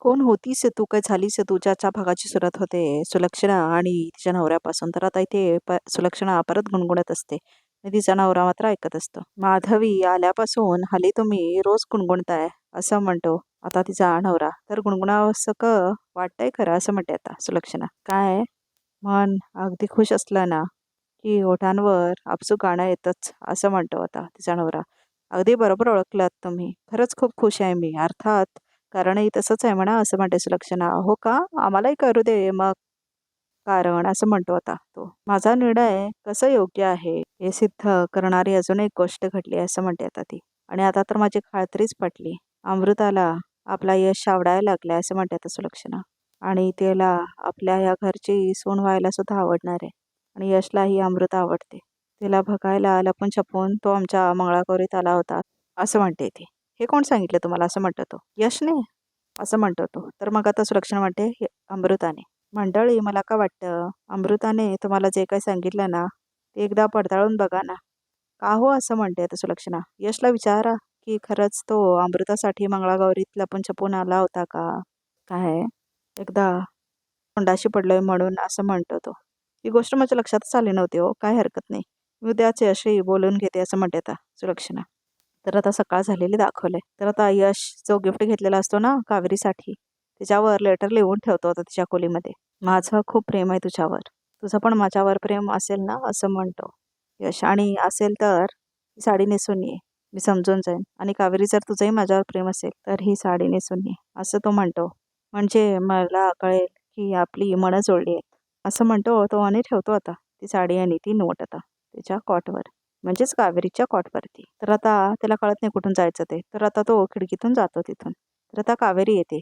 कोण होतीस तू? काय झालीस तू? ज्याच्या भागाची सुरुवात होते सुलक्षणा आणि तिच्या नवऱ्यापासून. तर आता इथे सुलक्षणा परत गुणगुणत असते आणि तिचा नवरा मात्र ऐकत असतो. माधवी आल्यापासून हल्ली तुम्ही रोज गुणगुणताय असं म्हणतो आता तिचा नवरा. तर गुणगुणावंसं वाटतंय खरं असं म्हणते आता सुलक्षणा. काय मन अगदी खुश असलं ना की ओठांवर आपसूक गाणं येतच असं म्हणतो आता तिचा नवरा. अगदी बरोबर ओळखलात तुम्ही. खरंच खूप खुश आहे मी. अर्थात कारणही तसंच आहे म्हणा असं म्हणते सुलक्षणा. हो का? आम्हालाही करू दे मग कारण असं म्हणतो आता तो. माझा निर्णय कसं योग्य आहे हे सिद्ध करणारी अजून एक गोष्ट घडली असं म्हणते आता ती. आणि आता तर माझी खात्रीच पटली. अमृताला आपला यश आवडायला लागलाय असं म्हणते आता सुलक्षणा. आणि त्याला आपल्या या घरची सून व्हायला सुद्धा आवडणार आहे. आणि यशलाही अमृता आवडते. तिला बघायला लपून छपून तो आमच्या मंगळागौरीत आला होता असं म्हणते ती. हे कोण सांगितलं तुम्हाला असं म्हणतो तो. यशने असं म्हणतो तो. तर मग आता सुलक्षणा म्हणते अमृताने. मंडळी मला का वाटतं अमृताने तुम्हाला जे काही सांगितलं ना ते एकदा पडताळून बघा ना. का हो असं म्हणते आता सुलक्षणा. यशला विचारा की खरंच तो अमृतासाठी मंगळागौरीत लपून छपून आला होता का काय. एकदा तोंडाशी पडलोय म्हणून असं म्हणतो तो. ही गोष्ट माझ्या लक्षातच आली नव्हती हो. काय हरकत नाही. मी उद्याच यशही बोलून घेते असं म्हणते आता सुलक्षणा. तर आता सकाळ झालेली दाखवलंय. तर आता यश जो गिफ्ट घेतलेला असतो ना कावेरीसाठी त्याच्यावर लेटर लिहून ठेवतो आता तिच्या खोलीमध्ये. माझं खूप प्रेम आहे तुझ्यावर. तुझं पण माझ्यावर प्रेम असेल ना असं म्हणतो यश. आणि असेल तर ही साडी नेसून ये. मी समजून जाईन. आणि कावेरी जर तुझंही माझ्यावर प्रेम असेल तर ही साडी नेसून ये असं तो म्हणतो. म्हणजे मला कळेल की आपली मनं जोडली आहेत असं म्हणतो तो. आणि ठेवतो आता ती साडी आणि ती नोट आता त्याच्या कॉटवर. म्हणजेच कावेरीच्या कॉटवरती. तर आता त्याला कळत नाही कुठून जायचं ते. तर आता तो खिडकीतून जातो तिथून. तर आता कावेरी येते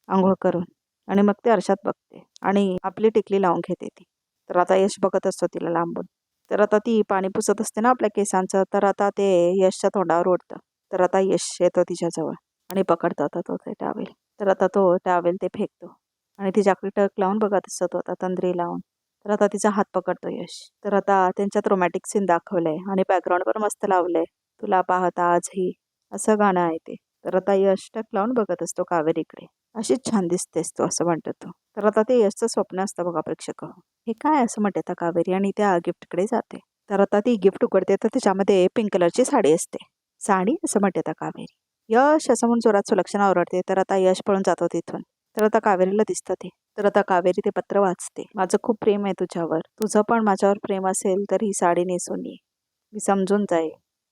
आंघोळ करून. आणि मग ते आरशात बघते आणि आपली टिकली लावून घेते ती. तर आता यश बघत असतो तिला लांबून. तर आता ती पाणी पुसत असते ना आपल्या केसांचं. तर आता ते यशच्या तोंडावर ओढतं. तर आता यश येतो तिच्याजवळ आणि पकडतो आता तो ते टावेल. तर आता तो टावेल ते फेकतो आणि तिच्याकडे टक लावून बघत असतो तो आता तंद्री लावून. तर आता तिचा हात पकडतो यश. तर आता त्यांच्यात रोमॅटिक सीन दाखवलंय आणि बॅकग्राऊंडवर मस्त लावलंय तुला पाहता आजही असं गाणं आहे ते. तर आता यश टक लावून बघत असतो कावेरीकडे. अशीच छान दिसतेस तू असं म्हणतो तो. तर आता ते यशचं स्वप्न असतं बघा प्रेक्षक. हे काय असं म्हणते आता कावेरी आणि त्या गिफ्टकडे जाते. तर आता ती गिफ्ट उघडते तर त्याच्यामध्ये पिंक कलरची साडी असते. साडी असं म्हणते आता कावेरी. यश असं म्हणून जोरात सुलक्षणा ओरडते. तर आता यश पळून जातो तिथून. तर आता कावेरीला दिसतं ते. तर आता कावेरी ते पत्र वाचते. माझं खूप प्रेम आहे तुझ्यावर. तुझं पण माझ्यावर प्रेम असेल तर ही साडी नेसून ये. मी समजून जाईल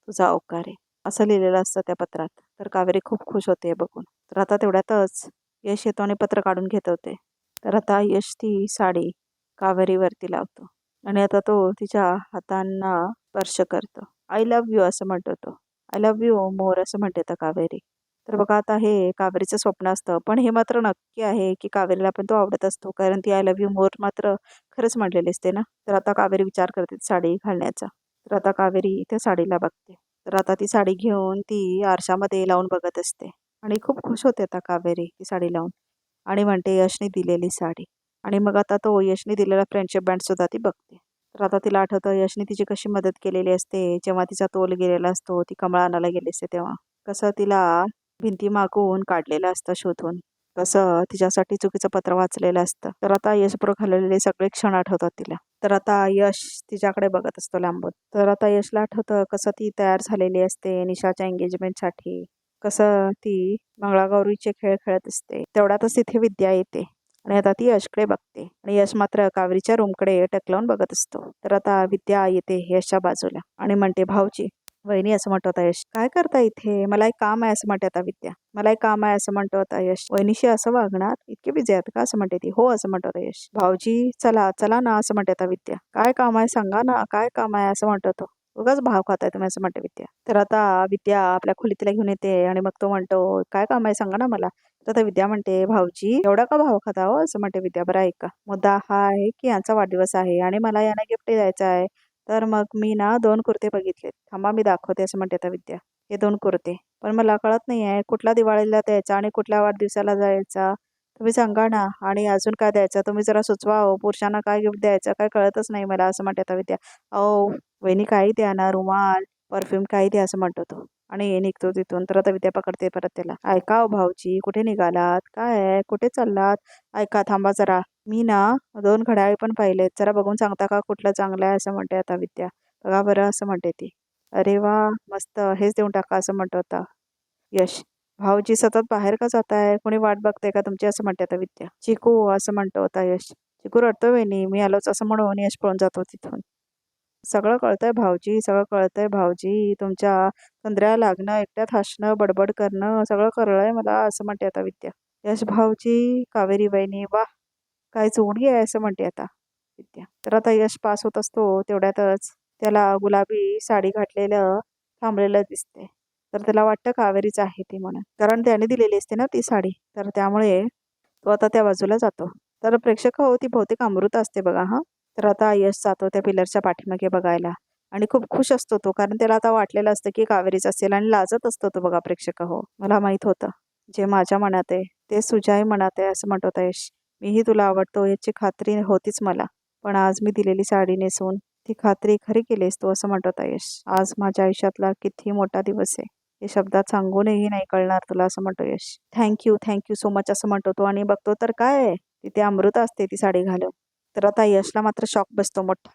तुझा अवकार आहे असं लिहिलेलं असतं त्या पत्रात. तर कावेरी खूप खुश होते बघून. तर आता तेवढ्यातच यश येतो आणि पत्र काढून घेत होते. तर आता यश ती साडी कावेरीवरती लावतो आणि आता तो तिच्या हातांना स्पर्श करतो. आय लव्ह यू असं म्हणतो तो. आय लव्ह यू मोर असं म्हणते आता कावेरी. तर बघा आता हे कावेरीचं स्वप्न असतं. पण हे मात्र नक्की आहे की कावेरीला पण तो आवडत असतो. कारण ती आय लव्ह यू मोर मात्र खरंच म्हटलेली असते ना. तर आता कावेरी विचार करते साडी घालण्याचा. तर आता कावेरी त्या साडीला बघते. तर आता ती साडी घेऊन ती आरशामध्ये लावून बघत असते. आणि खूप खुश होते आता कावेरी ती साडी लावून. आणि म्हणते यशने दिलेली साडी. आणि मग आता तो यशने दिलेला फ्रेंडशिप बँड सुद्धा ती बघते. तर आता तिला आठवतं यशने तिची कशी मदत केलेली असते. जेव्हा तिचा तोल गेलेला असतो ती कमळा आणायला गेली असते तेव्हा. कसं तिला भिंती मागून काढलेलं असतं शोधून. कसं तिच्यासाठी चुकीचं पत्र वाचलेलं असतं. तर आता यशबरोबर घालवलेले सगळे क्षण आठवतात तिला. तर आता यश तिच्याकडे बघत असतो लांबून. तर आता यशला आठवतं कसं ती तयार झालेली असते निशाच्या एंगेजमेंटसाठी. कसं ती मंगळागौरीचे खेळ खेळत असते. तेवढ्यातच तिथे विद्या येते आणि आता ती यशकडे बघते आणि यश मात्र कावेरीच्या रूमकडे टकलावून बघत असतो. तर आता विद्या येते यशच्या बाजूला आणि म्हणते भाऊजी. वहिनी असं म्हणतो आता यश. काय करता इथे? मला एक काम आहे असं म्हणते आता विद्या. मला एक काम आहे असं म्हणतो आता यश. वहिनीशी असं वागणार? इतके बिझी आहेत का असं म्हणते ती. हो असं म्हणतो आता यश. भाऊजी चला चला ना असं म्हणते आता विद्या. काय काम आहे सांगा ना काय काम आहे असं म्हणतो तो. उगाच भाव खाताय तुम्ही असं म्हणते विद्या. तर आता विद्या आपल्या खोलीत तिला घेऊन येते आणि मग तो म्हणतो काय काम आहे सांगा ना मला. तर आता विद्या म्हणते भाऊजी एवढा का भाव खाता हो असं म्हणते विद्या. बरं ऐका मुद्दा हा आहे की यांचा वाढदिवस आहे आणि मला यांना गिफ्ट द्यायचं आहे. तर मग मी ना 2 कुर्ते बघितलेत. थांबा मी दाखवते असं म्हणते आता विद्या. हे 2 कुर्ते. पण मला कळत नाही आहे कुठला दिवाळीला द्यायचा आणि कुठल्या वाढदिवसाला द्यायचा. तुम्ही सांगा ना आणि अजून काय द्यायचं तुम्ही जरा सुचवा हो. पुरुषांना काय गिफ्ट द्यायचं काय कळतच नाही मला असं म्हणते आता विद्या. अहो वहिनी काही द्या ना रुमाल, परफ्यूम काही द्या असं म्हणतो तो. आणि निघतो तिथून. तर आता विद्या पकडते परत त्याला. ऐका हो भाऊजी, कुठे निघालात? काय आहे? कुठे चाललात? ऐका, थांबा जरा. मी ना 2 घड्याळे पण पाहिलेत. जरा बघून सांगता का कुठलं चांगलं आहे? असं म्हणते आता विद्या. बघा बरं, असं म्हणते ती. अरे वा, मस्त, हेच देऊन टाका असं म्हणतो आता यश. भाऊजी सतत बाहेर का जाताय? कोणी वाट बघताय का तुमची? असं म्हणते आता विद्या. चिकू, असं म्हणतो आता यश. चिकू रडतोय वहिनी, मी आलोच असं म्हणून यश पळून जातो तिथून. सगळं कळतंय भाऊजी, सगळं कळतंय भाऊजी. तुमच्या कंदऱ्या लागणं, एकट्यात हसणं, बडबड करणं, सगळं कळलंय मला, असं म्हणते आता विद्या. यश भाऊजी, कावेरी वहिनी, वाह! काय जोडी आहे, असं म्हणते आता विद्या. तर आता यश पास होत असतो तेवढ्यातच त्याला गुलाबी साडी घातलेलं थांबलेलं दिसते. तर त्याला वाटतं कावेरीच आहे ती म्हणून. कारण त्याने दिलेली असते ना ती साडी. तर त्यामुळे तो आता त्या बाजूला जातो. तर प्रेक्षक हो, ती बहुतेक अमृता असते बघा हां. तर आता यश जातो त्या पिलरच्या पाठीमागे बघायला आणि खूप खुश असतो तो, कारण त्याला आता वाटलेलं असतं की कावेरीच असेल आणि लाजत असतो तो बघा प्रेक्षक हो. मला माहित होतं, जे माझ्या मनात आहे ते तुझ्याही मनात आहे, असं म्हणतो यश. मीही तुला आवडतो याची खात्री होतीच मला, पण आज मी दिलेली साडी नेसून ती खात्री खरी केलीस तू, असं म्हणतो यश. आज माझ्या आयुष्यातला किती मोठा दिवस आहे हे शब्दात सांगूनही नाही कळणार तुला, असं म्हणतो यश. थँक्यू सो मच, असं म्हणतो तो आणि बघतो तर काय आहे, तिथे अमृता असते ती साडी घालून. तर आता यशला मात्र शॉक बसतो मोठा.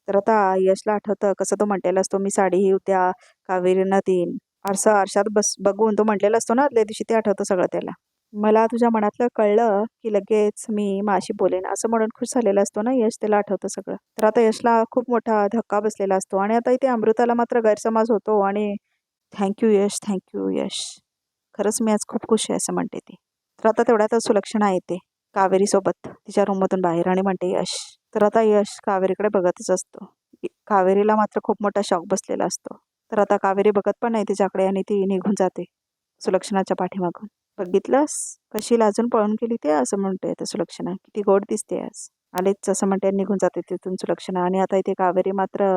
तर आता यशला आठवतं कसं तो म्हटलेला असतो, मी साडी ही उद्या कावेरींना देईन. आरशात बघून तो म्हटलेला असतो ना आदल्या दिवशी, ते आठवतं सगळं त्याला. मला तुझ्या मनातलं कळलं की लगेच मी माशी बोलेन, असं म्हणून खुश झालेला असतो ना यश, त्याला आठवतं सगळं. तर आता यशला खूप मोठा धक्का बसलेला असतो आणि आता इथे अमृताला मात्र गैरसमज होतो आणि थँक्यू यश. खरंच मी आज खूप खुश आहे, असं म्हणते ती. तर आता तेवढ्यातच सुलक्षणा येते कावेरीसोबत तिच्या रूममधून बाहेर आणि म्हणते यश. तर आता यश कावेरीकडे बघतच असतो. कावेरीला मात्र खूप मोठा शॉक बसलेला असतो. तर आता कावेरी बघत पण नाही तिच्याकडे आणि ती निघून जाते सुलक्षणाच्या पाठीमागून. बघितलंस कशी लाजून पळून गेली ते, असं म्हणते आता सुलक्षणा. किती गोड दिसते आज. आलेच असं म्हणते निघून जाते तिथून सुलक्षणा. आणि आता इथे कावेरी मात्र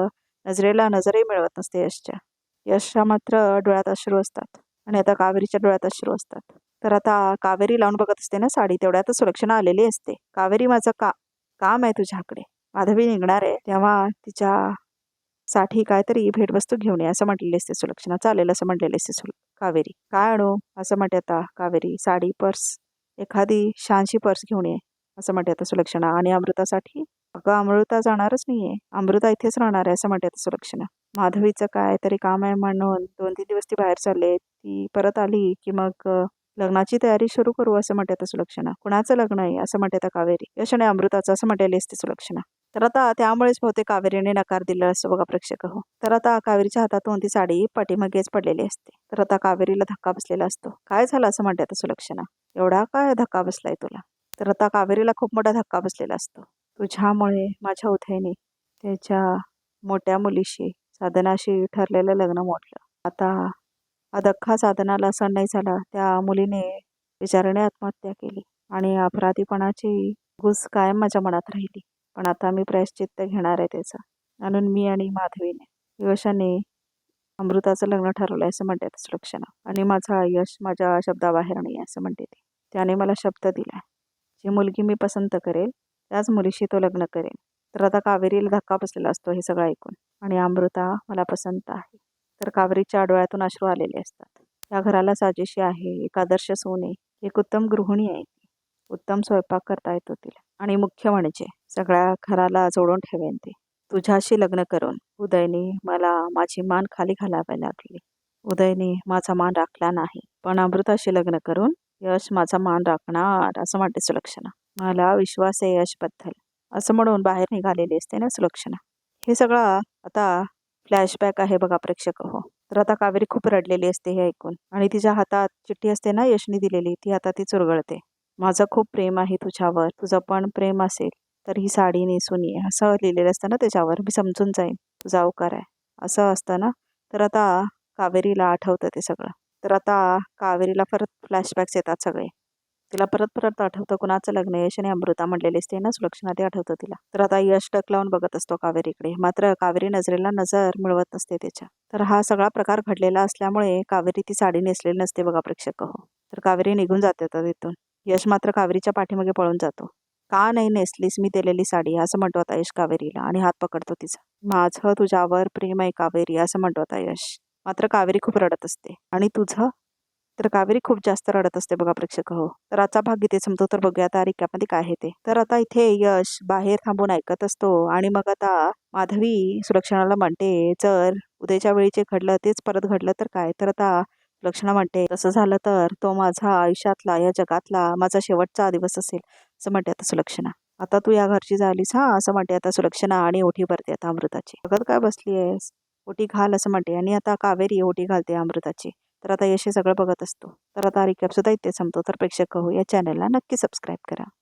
नजरेला नजरही मिळवत नसते यशच्या. यशच्या मात्र डोळ्यात अश्रू असतात आणि आता कावेरीच्या डोळ्यात अश्रू असतात. तर आता कावेरी लावून बघत असते ना साडी, तेवढ्यातच सुलक्षणा आलेली असते. कावेरी, माझं काम आहे तुझ्याकडे. माधवी निघणार आहे तेव्हा तिच्यासाठी काहीतरी भेटवस्तू घेऊन ये, असं म्हटलेली असते सुलक्षणा. चालेल, असं म्हटलेली असते कावेरी. काय आणू, असं म्हणते आता कावेरी. साडी, पर्स, एखादी छानशी पर्स घेऊन ये, असं म्हणते आता सुलक्षणा. आणि अमृतासाठी? अगं अमृता जाणारच नाहीये, अमृता इथेच राहणार आहे, असं म्हणते आता सुलक्षणा. माधवीचं काय तरी काम आहे म्हणून 2-3 दिवस ती बाहेर चालले. ती परत आली की मग लग्नाची तयारी सुरू करू, असं म्हणते आता सुलक्षणा. कुणाचं लग्न आहे, असं म्हणते आता कावेरी. यश आणि अमृताचं, असं म्हटलेली असते सुलक्षणा. तर आता त्यामुळेच बहुतेक कावेरीने नकार दिला असतो बघा प्रेक्षक हो. तर आता कावेरीच्या हातातून ती साडी पाठीमागेच पडलेली असते. तर आता कावेरीला धक्का बसलेला असतो. काय झालं, असं म्हणते आता सुलक्षणा. एवढा काय धक्का बसलाय तुला? तर आता कावेरीला खूप मोठा धक्का बसलेला असतो. तुझ्यामुळे माझ्या उदयने त्याच्या मोठ्या मुलीशी, साधनाशी ठरलेलं लग्न मोडलं. आता अदख्खा साधनाला सण नाही झाला, त्या मुलीने विचाराने आत्महत्या केली आणि अपराधीपणाची घुस कायम माझ्या मनात राहिली. पण आता मी प्रायश्चित्त घेणार आहे त्याचा. म्हणून मी आणि माधवीने यशाने अमृताचं लग्न ठरवलंय, असं म्हणते सुलक्षणा. आणि माझा यश माझ्या शब्दाबाहेर नाही, असं म्हणते ती. त्याने मला शब्द दिलाय, जी मुलगी मी पसंत करेल त्याच मुलीशी तो लग्न करेल. तर आता कावेरीला धक्का बसलेला असतो हे सगळं ऐकून. आणि अमृता मला पसंत आहे. तर कावेरीच्या डोळ्यातून अश्रू आलेले असतात. या घराला साजेशी आहे, एक आदर्श सून आहे, एक उत्तम गृहिणी आहे ती. उत्तम स्वयंपाक करता येतो तिला. आणि मुख्य म्हणजे सगळ्या घराला जोडून ठेवेन ती. तुझ्याशी लग्न करून उदयने मला माझी मान खाली घालावी लागली. उदयने माझा मान राखला नाही, पण अमृताशी लग्न करून यश माझा मान राखणार, असं म्हणते सुलक्षणा. मला विश्वास आहे यशबद्दल, असं म्हणून बाहेर निघालेली असते ना सुलक्षणा. हे सगळं आता फ्लॅशबॅक आहे बघा प्रेक्षक हो. तर आता कावेरी खूप रडलेली असते हे ऐकून आणि तिच्या हातात चिठ्ठी असते ना यशने दिलेली, ती आता ती चुरगळते. माझं खूप प्रेम आहे तुझ्यावर, तुझं पण प्रेम असेल तर ही साडी नेसून ये, असं लिहिलेलं असतं ना त्याच्यावर. मी समजून जाईन तुझा अवकार आहे, असं असतं ना. तर आता कावेरीला आठवतं ते सगळं. तर आता कावेरीला परत फ्लॅशबॅक्स येतात सगळे. तिला परत परत आठवतं कुणाचं लग्न, यश आणि अमृता म्हणलेली असते ना सुलक्षणा, ते आठवतं तिला. तर आता यश टक लावून बघत असतो कावेरीकडे, मात्र कावेरी नजरेला नजर मिळवत नसते त्याच्या. तर हा सगळा प्रकार घडलेला असल्यामुळे कावेरी ती साडी नेसलेली नसते बघा प्रेक्षक हो. तर कावेरी निघून जाते आता तिथून. यश मात्र कावेरीच्या पाठीमागे पळून जातो. का नाही नेसलीस मी दिलेली साडी, असं म्हणतो आता यश कावेरीला आणि हात पकडतो तिचा. माझं तुझ्यावर प्रेम आहे कावेरी, असं म्हणतो आता यश. मात्र कावेरी खूप रडत असते. आणि तुझं? तर कावेरी खूप जास्त रडत असते बघा प्रेक्षक हो. तर आजचा भाग इथे संपतो. तर बघूया आता रिकॅपमध्ये काय आहे ते. तर आता इथे यश बाहेर थांबून ऐकत असतो आणि मग आता माधवी सुलक्षणाला म्हणते, जर उद्याच्या वेळी जे घडलं तेच परत घडलं तर काय? तर आता सुलक्षणा म्हणते, तसं झालं तर तो माझा आयुष्यातला, या जगातला माझा शेवटचा दिवस असेल, असं म्हणते आता सुलक्षणा. आता तू या घरची झालीस हा, असं म्हणते आता सुलक्षणा आणि ओठी भरते आता अमृताची. बघत काय बसली आहेस? ओटी घाल असं म्हणते आणि आता कावेरी ओटी घालते अमृताची. तर आता यश हे सगळं बघत असतो. तर आता रिकॅप सुद्धा इथे संपतो. तर प्रेक्षक हो, या चॅनलला नक्की सबस्क्राईब करा.